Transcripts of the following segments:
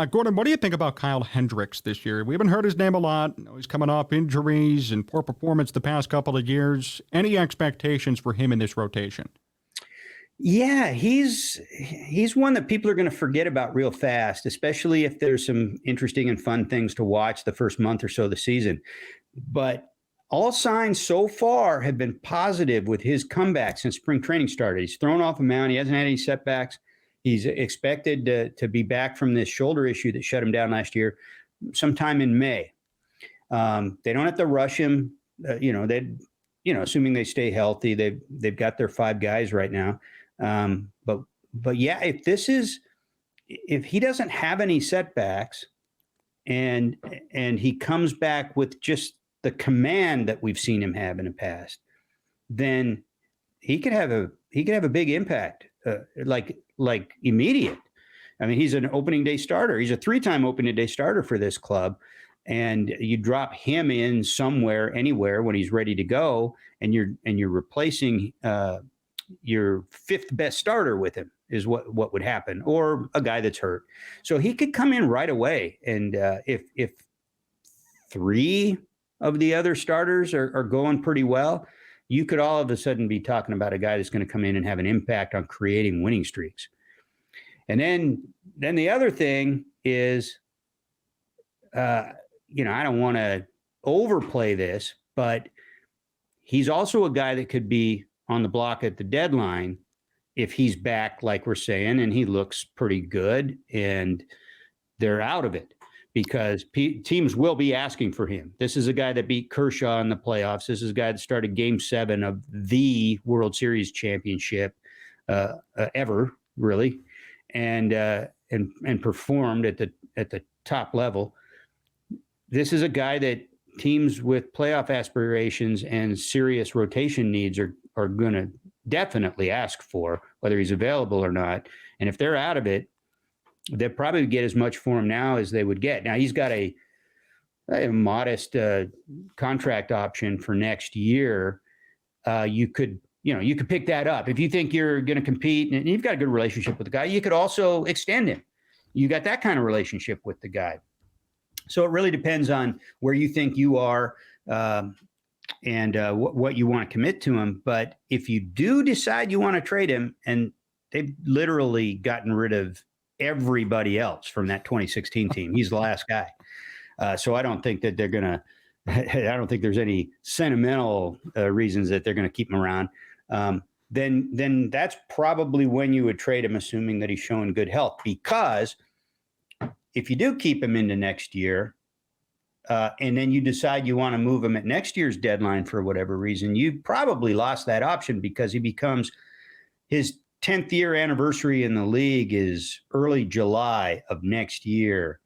Gordon, what do you think about Kyle Hendricks this year? We haven't heard his name a lot. He's coming off injuries and poor performance the past couple of years. Any expectations for him in this rotation? Yeah, he's one that people are going to forget about real fast, especially if there's some interesting and fun things to watch the first month or so of the season. But all signs so far have been positive with his comeback since spring training started. He's thrown off a mound. He hasn't had any setbacks. He's expected to be back from this shoulder issue that shut him down last year sometime in May. They don't have to rush him. Assuming they stay healthy, they've got their 5 guys right now. But yeah, if he doesn't have any setbacks and he comes back with just the command that we've seen him have in the past, then he could have a big impact, like immediate. I mean, he's an opening day starter. He's a 3-time opening day starter for this club. And you drop him in somewhere, anywhere when he's ready to go, and you're replacing your 5th best starter with him is what would happen, or a guy that's hurt. So he could come in right away. And if 3 of the other starters are going pretty well, you could all of a sudden be talking about a guy that's going to come in and have an impact on creating winning streaks. And then the other thing is, I don't want to overplay this, but he's also a guy that could be on the block at the deadline if he's back, like we're saying, and he looks pretty good and they're out of it, because teams will be asking for him. This is a guy that beat Kershaw in the playoffs. This is a guy that started Game 7 of the World Series championship ever, really, and performed at the top level. This is a guy that teams with playoff aspirations and serious rotation needs are going to definitely ask for, whether he's available or not. And if they're out of it, they'll probably get as much for him now as they would get. Now, he's got a modest contract option for next year. You could pick that up. If you think you're going to compete and you've got a good relationship with the guy, you could also extend him. You got that kind of relationship with the guy. So it really depends on where you think you are and what you want to commit to him. But if you do decide you want to trade him, and they've literally gotten rid of everybody else from that 2016 team, he's the last guy. So I don't think that they're going to – I don't think there's any sentimental reasons that they're going to keep him around. Then that's probably when you would trade him, assuming that he's showing good health, because – if you do keep him into next year, and then you decide you want to move him at next year's deadline for whatever reason, you probably lost that option, because he becomes his 10th year anniversary in the league is early July of next year,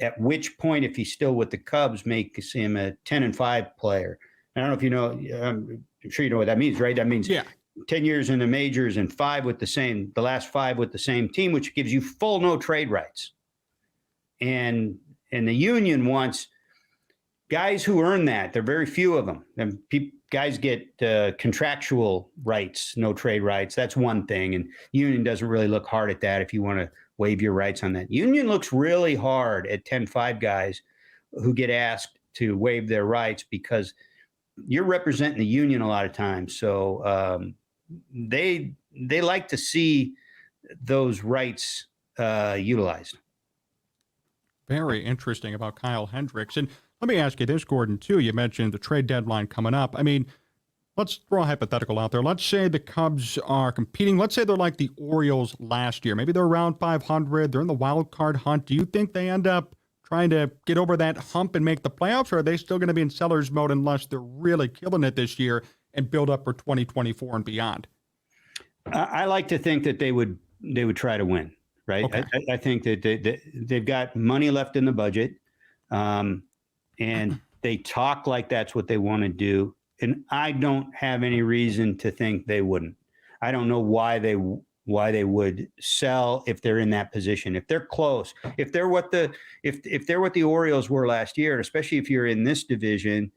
at which point, if he's still with the Cubs, makes him a 10-5 player. I don't know if you know, I'm sure you know what that means, right? That means 10 years in the majors and the last 5 with the same team, which gives you full no trade rights. And the union wants guys who earn that. There are very few of them. And guys get contractual rights, no trade rights. That's one thing. And union doesn't really look hard at that if you want to waive your rights on that. Union looks really hard at 10-5 guys who get asked to waive their rights, because you're representing the union a lot of times. So they like to see those rights utilized. Very interesting about Kyle Hendricks. And let me ask you this, Gordon, too. You mentioned the trade deadline coming up. I mean, let's throw a hypothetical out there. Let's say the Cubs are competing. Let's say they're like the Orioles last year. Maybe they're around 500. They're in the wild card hunt. Do you think they end up trying to get over that hump and make the playoffs, or are they still going to be in seller's mode unless they're really killing it this year and build up for 2024 and beyond? I like to think that they would try to win. Right. Okay. I think that they've got money left in the budget, and they talk like that's what they want to do. And I don't have any reason to think they wouldn't. I don't know why they would sell if they're in that position. If they're close, if they're what the Orioles were last year, and especially if you're in this division,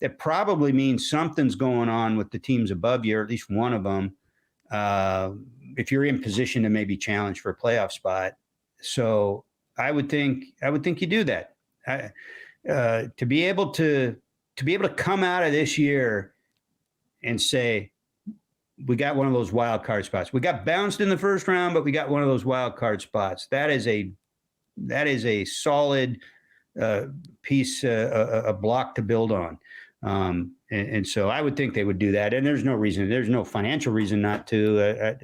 that probably means something's going on with the teams above you, or at least one of them. If you're in position to maybe challenge for a playoff spot. So I would think you do that. To be able to come out of this year and say, we got one of those wild card spots. We got bounced in the first round, but we got one of those wild card spots. That is a solid piece, a block to build on. And so I would think they would do that. And there's no financial reason not to,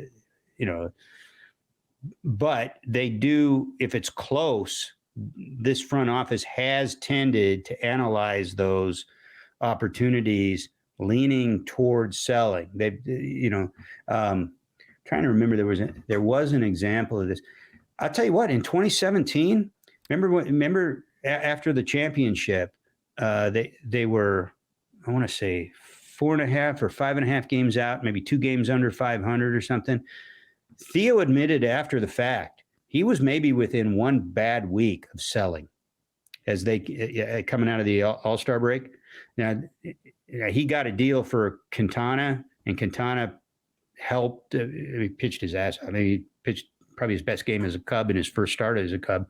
but they do, if it's close. This front office has tended to analyze those opportunities, leaning towards selling. Trying to remember, there was an example of this. I'll tell you what, in 2017, remember after the championship, they were, I want to say 4.5 or 5.5 games out, maybe 2 games under 500 or something. Theo admitted after the fact, he was maybe within one bad week of selling as they coming out of the All-Star break. Now, he got a deal for Quintana, and Quintana helped. He pitched his ass. I mean, he pitched probably his best game as a Cub in his first start as a Cub.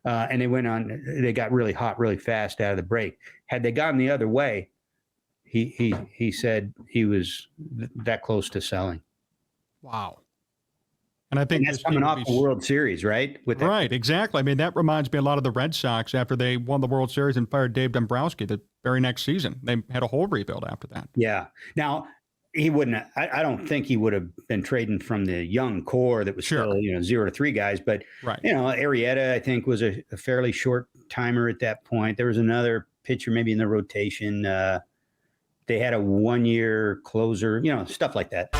And they got really hot really fast out of the break. Had they gone the other way, he said he was that close to selling. Wow. And I think that's coming off the World Series, right? Right, exactly. I mean, that reminds me a lot of the Red Sox after they won the World Series and fired Dave Dombrowski the very next season. They had a whole rebuild after that. Yeah. Now, he wouldn't. I don't think he would have been trading from the young core that was still 0-3 guys. But right. Arrieta, I think, was a fairly short timer at that point. There was another pitcher maybe in the rotation. They had a 1-year closer. Stuff like that.